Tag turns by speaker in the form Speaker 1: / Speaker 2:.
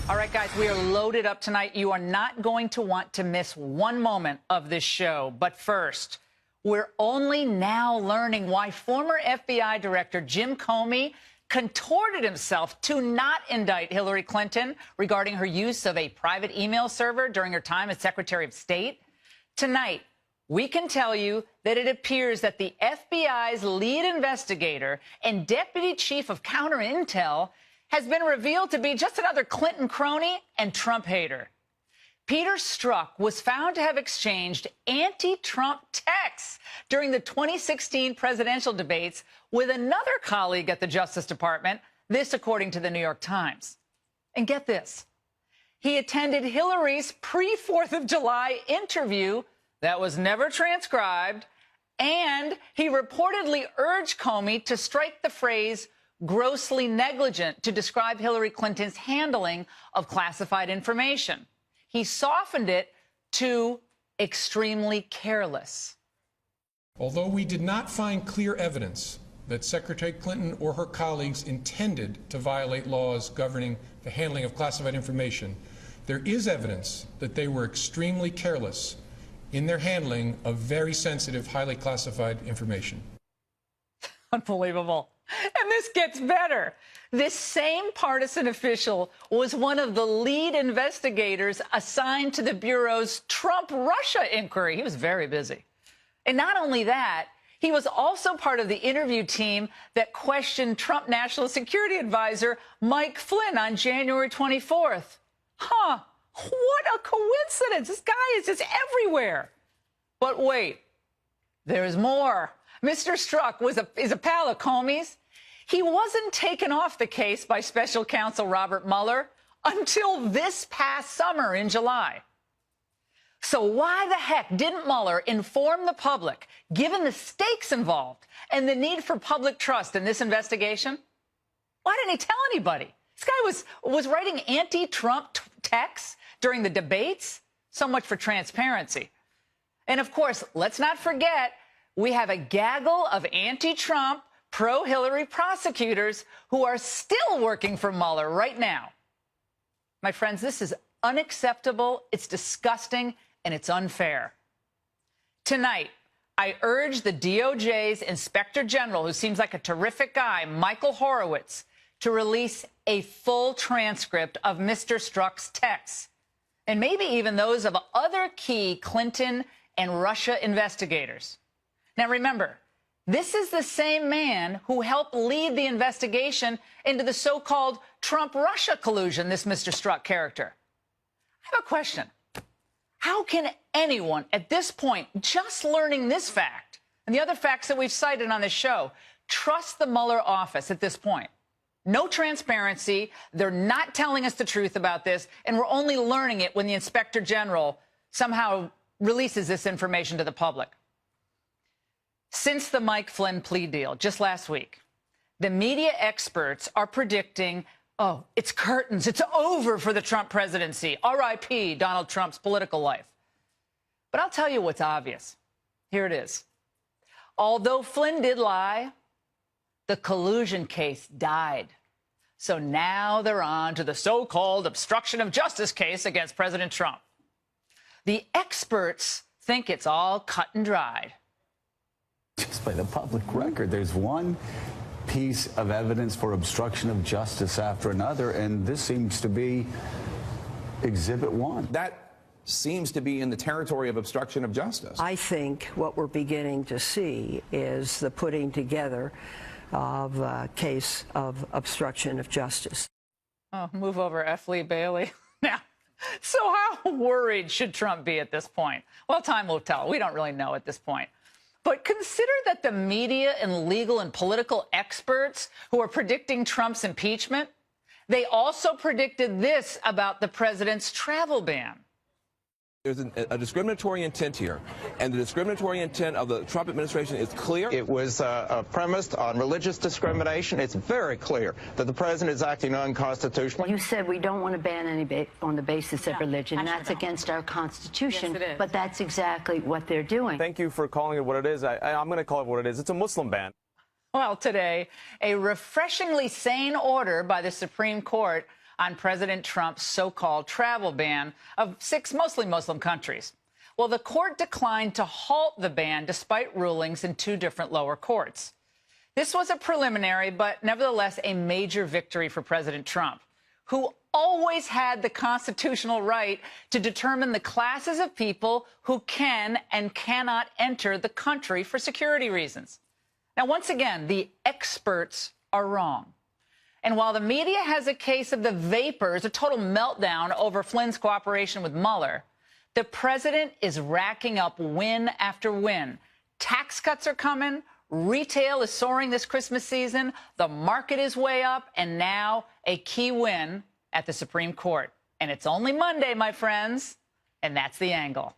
Speaker 1: All right, guys, we are loaded up tonight. You are not going to want to miss one moment of this show. But first, we're only now learning why former FBI Director Jim Comey contorted himself to not indict Hillary Clinton regarding her use of a private email server during her time as Secretary of State. Tonight, we can tell you that it appears that the FBI's lead investigator and Deputy Chief of Counter Intel has been revealed to be just another Clinton crony and Trump hater. Peter Strzok was found to have exchanged anti-Trump texts during the 2016 presidential debates with another colleague at the Justice Department, this according to the New York Times. And get this, he attended Hillary's pre-4th of July interview that was never transcribed, and he reportedly urged Comey to strike the phrase grossly negligent to describe Hillary Clinton's handling of classified information. He softened it to extremely careless.
Speaker 2: Although we did not find clear evidence that Secretary Clinton or her colleagues intended to violate laws governing the handling of classified information, there is evidence that they were extremely careless in their handling of very sensitive, highly classified information.
Speaker 1: Unbelievable. And this gets better. This same partisan official was one of the lead investigators assigned to the Bureau's Trump-Russia inquiry. He was very busy. And not only that, he was also part of the interview team that questioned Trump National Security Advisor Mike Flynn on January 24th. Huh, what a coincidence. This guy is just everywhere. But wait, there's more. Mr. Strzok is a pal of Comey's. He wasn't taken off the case by special counsel Robert Mueller until this past summer in July. So why the heck didn't Mueller inform the public, given the stakes involved and the need for public trust in this investigation? Why didn't he tell anybody? This guy was writing anti-Trump texts during the debates. So much for transparency. And of course, let's not forget, we have a gaggle of anti-Trump, pro-Hillary prosecutors who are still working for Mueller right now. My friends, this is unacceptable, it's disgusting, and it's unfair. Tonight, I urge the DOJ's Inspector General, who seems like a terrific guy, Michael Horowitz, to release a full transcript of Mr. Strzok's texts, and maybe even those of other key Clinton and Russia investigators. Now, remember, this is the same man who helped lead the investigation into the so-called Trump-Russia collusion, this Mr. Strzok character. I have a question. How can anyone at this point, just learning this fact and the other facts that we've cited on this show, trust the Mueller office at this point? No transparency. They're not telling us the truth about this, and we're only learning it when the Inspector General somehow releases this information to the public. Since the Mike Flynn plea deal just last week, the media experts are predicting, oh, it's curtains, it's over for the Trump presidency, R.I.P. Donald Trump's political life. But I'll tell you what's obvious. Here it is. Although Flynn did lie, the collusion case died. So now they're on to the so-called obstruction of justice case against President Trump. The experts think it's all cut and dried.
Speaker 3: Just by the public record, there's one piece of evidence for obstruction of justice after another, and this seems to be Exhibit 1.
Speaker 4: That seems to be in the territory of obstruction of justice.
Speaker 5: I think what we're beginning to see is the putting together of a case of obstruction of justice.
Speaker 1: Oh, move over, F. Lee Bailey. Now, so how worried should Trump be at this point? Well, time will tell. We don't really know at this point. But consider that the media and legal and political experts who are predicting Trump's impeachment, they also predicted this about the president's travel ban.
Speaker 4: There's a discriminatory intent here, and the discriminatory intent of the Trump administration is clear.
Speaker 6: It was premised on religious discrimination. It's very clear that the president is acting unconstitutionally.
Speaker 7: You said we don't want to ban any on the basis of religion. That's against our Constitution. Yes, it is. But that's exactly what they're doing.
Speaker 8: Thank you for calling it what it is. I'm going to call it what it is. It's a Muslim ban.
Speaker 1: Well, today, a refreshingly sane order by the Supreme Court on President Trump's so-called travel ban of 6 mostly Muslim countries. Well, the court declined to halt the ban despite rulings in 2 different lower courts. This was a preliminary, but nevertheless a major victory for President Trump, who always had the constitutional right to determine the classes of people who can and cannot enter the country for security reasons. Now, once again, the experts are wrong. And while the media has a case of the vapors, a total meltdown over Flynn's cooperation with Mueller, the president is racking up win after win. Tax cuts are coming. Retail is soaring this Christmas season. The market is way up. And now a key win at the Supreme Court. And it's only Monday, my friends. And that's the angle.